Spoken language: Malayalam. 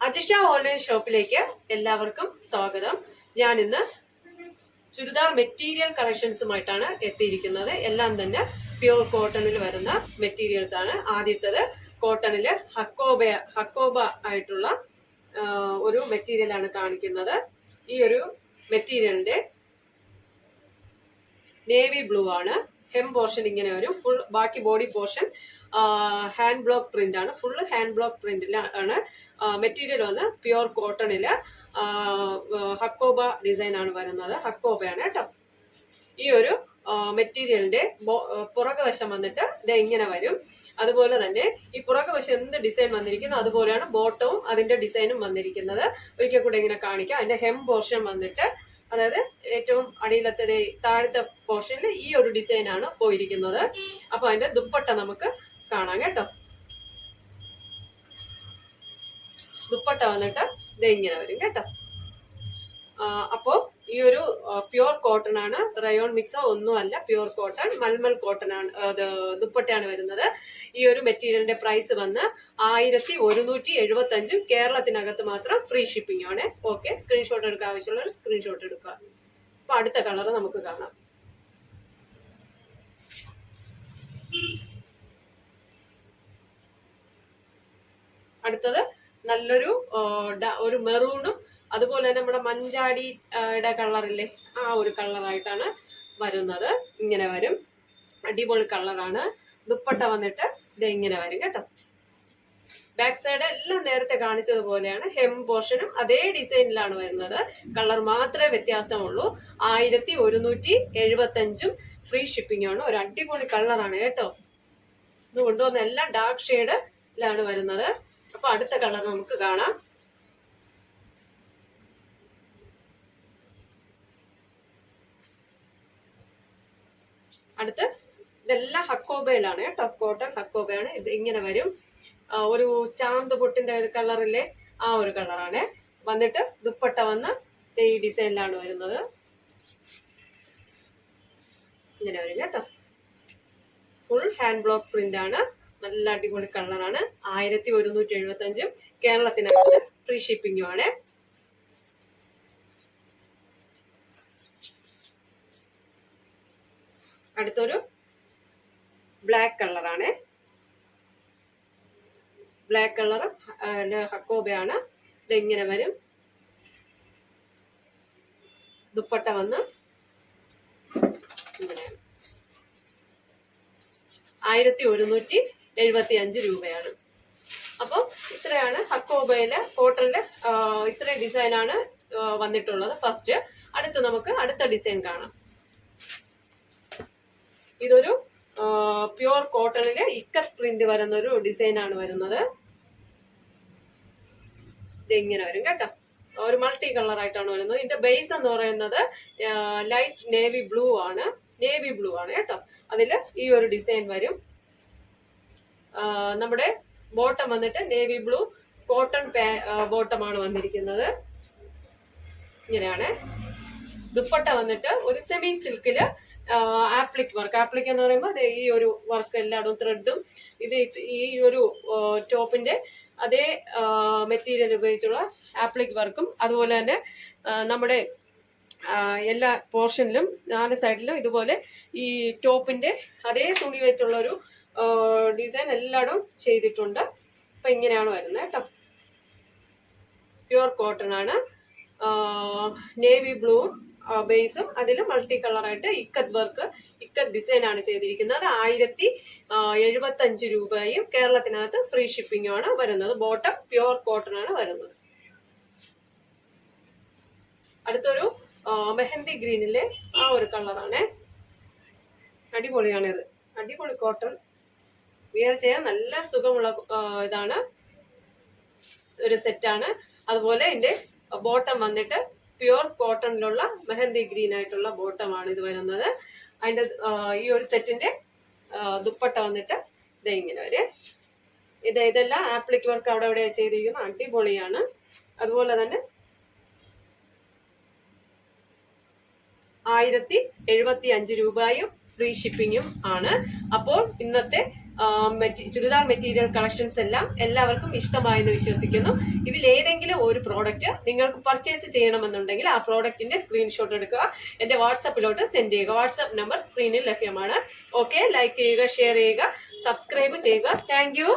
അജിഷ ഓൺലൈൻ ഷോപ്പിലേക്ക് എല്ലാവർക്കും സ്വാഗതം. ഞാൻ ഇന്ന് ചുരിദാർ മെറ്റീരിയൽ കളക്ഷൻസുമായിട്ടാണ് എത്തിയിരിക്കുന്നത്. എല്ലാം തന്നെ പ്യൂർ കോട്ടണിൽ വരുന്ന മെറ്റീരിയൽസ് ആണ്. ആദ്യത്തേത് കോട്ടണിൽ ഹക്കോബ ആയിട്ടുള്ള ഒരു മെറ്റീരിയൽ ആണ് കാണിക്കുന്നത്. ഈ ഒരു മെറ്റീരിയലിന്റെ നേവി ബ്ലൂ ആണ്. ഹെം പോർഷൻ ഇങ്ങനെ വരും. ഫുൾ ബാക്കി body portion hand block print ആണ്. ഫുള്ള് ഹാൻഡ് ബ്ലോക്ക് പ്രിന്റിലാണ്. മെറ്റീരിയൽ വന്ന് പ്യുവർ കോട്ടണില് ഹക്കോബ ഡിസൈൻ ആണ് വരുന്നത്. ഹക്കോബയാണ് കേട്ടോ. ഈ ഒരു മെറ്റീരിയലിന്റെ പുറകുവശം വന്നിട്ട് ഇത് ഇങ്ങനെ വരും. അതുപോലെ തന്നെ ഈ പുറകുവശം എന്ത് ഡിസൈൻ വന്നിരിക്കുന്നു അതുപോലെയാണ് ബോട്ടവും അതിന്റെ ഡിസൈനും വന്നിരിക്കുന്നത്. ഒരിക്കൽ കൂടെ ഇങ്ങനെ കാണിക്കാം. അതിന്റെ ഹെം പോർഷൻ വന്നിട്ട്, അതായത് ഏറ്റവും അടിയിലത്തെ താഴത്തെ പോർഷനിൽ ഈ ഒരു ഡിസൈൻ ആണ് പോയിരിക്കുന്നത്. അപ്പൊ അതിന്റെ ദുപ്പട്ട നമുക്ക് കാണാം കേട്ടോ. ദുപ്പട്ട വന്നിട്ട് ഇത് ഇങ്ങനെ വരും കേട്ടോ. അപ്പോ ഈ ഒരു പ്യുവർ കോട്ടൺ ആണ്. റയോൺ മിക്സോ ഒന്നും അല്ല, പ്യുവർ കോട്ടൺ, മൽമൽ കോട്ടൺ ആണ്. ദുപ്പട്ടയാണ് വരുന്നത്. ഈ ഒരു മെറ്റീരിയലിന്റെ പ്രൈസ് വന്ന് 1175. കേരളത്തിനകത്ത് മാത്രം ഫ്രീ ഷിപ്പിംഗ് ആണ്. ഓക്കെ, സ്ക്രീൻഷോട്ട് എടുക്കാൻ ആവശ്യമുള്ളവർ സ്ക്രീൻഷോട്ട് എടുക്കുക. അപ്പൊ അടുത്ത കളർ നമുക്ക് കാണാം. അടുത്തത് നല്ലൊരു മെറൂണും അതുപോലെ തന്നെ നമ്മുടെ മഞ്ചാടിയുടെ കളറില്ലേ, ആ ഒരു കളറായിട്ടാണ് വരുന്നത്. ഇങ്ങനെ വരും. അടിപൊളി കളറാണ്. ദുപ്പട്ട വന്നിട്ട് ഇത് ഇങ്ങനെ വരും കേട്ടോ. ബാക്ക് സൈഡ് എല്ലാം നേരത്തെ കാണിച്ചതുപോലെയാണ്. ഹെം പോർഷനും അതേ ഡിസൈനിലാണ് വരുന്നത്. കളർ മാത്രമേ വ്യത്യാസമുള്ളൂ. 1175 ഫ്രീ ഷിപ്പിംഗ് ആണ്. ഒരു അടിപൊളി കളറാണ് കേട്ടോ. ഇത് കൊണ്ടുവന്ന എല്ലാം ഡാർക്ക് ഷെയ്ഡിലാണ് വരുന്നത്. അപ്പൊ അടുത്ത കളർ നമുക്ക് കാണാം. അടുത്ത് ഇതെല്ലാം ഹക്കോബയിലാണ് കേട്ടോ. കോട്ടൺ ഹക്കോബയാണ്. ഇത് ഇങ്ങനെ വരും. ഒരു ചാന്ത് പൊട്ടിന്റെ ഒരു കളറില്ലേ, ആ ഒരു കളറാണ് വന്നിട്ട്. ദുപ്പട്ട വന്ന് ഈ ഡിസൈനിലാണ് വരുന്നത്. ഇങ്ങനെ വരും കേട്ടോ. ഫുൾ ഹാൻഡ് ബ്ലോക്ക് പ്രിന്റ് ആണ്. നല്ല അടിപൊളി കളറാണ്. 1175. കേരളത്തിനകത്ത് ഫ്രീ ഷിപ്പിംഗും ആണ്. അടുത്തൊരു ബ്ലാക്ക് കളറാണ്. ബ്ലാക്ക് കളർ ഹക്കോബയാണ്. ഇത് ഇങ്ങനെ വരും. ദുപ്പട്ട വന്ന് ഇങ്ങനെയാണ്. 1175 രൂപയാണ്. അപ്പോൾ ഇത്രയാണ് ഹക്കോബയിലെ കോട്ടണില് ഇത്രയും ഡിസൈനാണ് വന്നിട്ടുള്ളത്. ഫസ്റ്റ് അടുത്ത് നമുക്ക് അടുത്ത ഡിസൈൻ കാണാം. ഇതൊരു പ്യുവർ കോട്ടണില് ഇക്കത്ത് പ്രിന്റ് വരുന്ന ഒരു ഡിസൈൻ ആണ് വരുന്നത്. ഇത് ഇങ്ങനെ വരും കേട്ടോ. ഒരു മൾട്ടി കളർ ആയിട്ടാണ് വരുന്നത്. ഇതിന്റെ ബേസ് എന്ന് പറയുന്നത് ലൈറ്റ് നേവി ബ്ലൂ ആണ്. നേവി ബ്ലൂ ആണ് കേട്ടോ. അതില് ഈ ഒരു ഡിസൈൻ വരും. നമ്മുടെ ബോട്ടം വന്നിട്ട് നേവി ബ്ലൂ കോട്ടൺ ബോട്ടമാണ് വന്നിരിക്കുന്നത്. ഇങ്ങനെയാണ്. ദുപ്പട്ട വന്നിട്ട് ഒരു സെമി സിൽക്കില് ആപ്ലിക് വർക്ക്. ആപ്ലിക് എന്ന് പറയുമ്പോൾ ഈ ഒരു വർക്ക് എല്ലായിടും ത്രെഡും ഇത് ഈ ഒരു ടോപ്പിന്റെ അതേ മെറ്റീരിയൽ ഉപയോഗിച്ചുള്ള ആപ്ലിക് വർക്കും അതുപോലെ തന്നെ നമ്മുടെ എല്ലാ പോർഷനിലും 4 സൈഡിലും ഇതുപോലെ ഈ ടോപ്പിന്റെ അതേ തുണി വെച്ചുള്ള ഒരു ഡിസൈൻ എല്ലായിടും ചെയ്തിട്ടുണ്ട്. അപ്പൊ ഇങ്ങനെയാണ് വരുന്നത് കേട്ടോ. പ്യുവർ കോട്ടൺ ആണ്. നേവി ബ്ലൂ ബേസും അതിൽ മൾട്ടി കളറായിട്ട് ഇക്കത്ത് വർക്ക്, ഇക്കത്ത് ഡിസൈൻ ആണ് ചെയ്തിരിക്കുന്നത്. 1075 രൂപയും കേരളത്തിനകത്ത് ഫ്രീ ഷിപ്പിംഗും ആണ് വരുന്നത്. ബോട്ടം പ്യുവർ കോട്ടൺ ആണ് വരുന്നത്. അടുത്തൊരു മെഹന്തി ഗ്രീനിലെ ആ ഒരു കളറാണ്. അടിപൊളിയാണ് ഇത്. അടിപൊളി കോട്ടൺ വിയർ ചെയ്യാൻ നല്ല സുഖമുള്ള ഇതാണ്. ഒരു സെറ്റാണ്. അതുപോലെ ഇതിന്റെ ബോട്ടം വന്നിട്ട് പ്യുവർ കോട്ടണിലുള്ള മെഹന്തി ഗ്രീൻ ആയിട്ടുള്ള ബോട്ടമാണ് ഇത് വരുന്നത്. അതിന്റെ ഈ ഒരു സെറ്റിന്റെ ദുപ്പട്ട വന്നിട്ട് ഇത് ഇങ്ങനെ വരെ. ഇതെല്ലാം ആപ്ലിക് വർക്ക് അവിടെ ഇവിടെ ചെയ്തിരിക്കുന്ന അടിപൊളിയാണ്. അതുപോലെ തന്നെ 1075 രൂപയും ഫ്രീ ഷിപ്പിംഗും ആണ്. അപ്പോൾ ഇന്നത്തെ ചുരിദാർ മെറ്റീരിയൽ കളക്ഷൻസ് എല്ലാം എല്ലാവർക്കും ഇഷ്ടമായെന്ന് വിശ്വസിക്കുന്നു. ഇതിലേതെങ്കിലും ഒരു പ്രോഡക്റ്റ് നിങ്ങൾക്ക് പർച്ചേസ് ചെയ്യണമെന്നുണ്ടെങ്കിൽ ആ പ്രോഡക്റ്റിന്റെ സ്ക്രീൻഷോട്ട് എടുക്കുക, എൻ്റെ വാട്സപ്പിലോട്ട് സെൻഡ് ചെയ്യുക. വാട്സപ്പ് നമ്പർ സ്ക്രീനിൽ ലഭ്യമാണ്. ഓക്കെ, ലൈക്ക് ചെയ്യുക, ഷെയർ ചെയ്യുക, സബ്സ്ക്രൈബ് ചെയ്യുക. Thank you.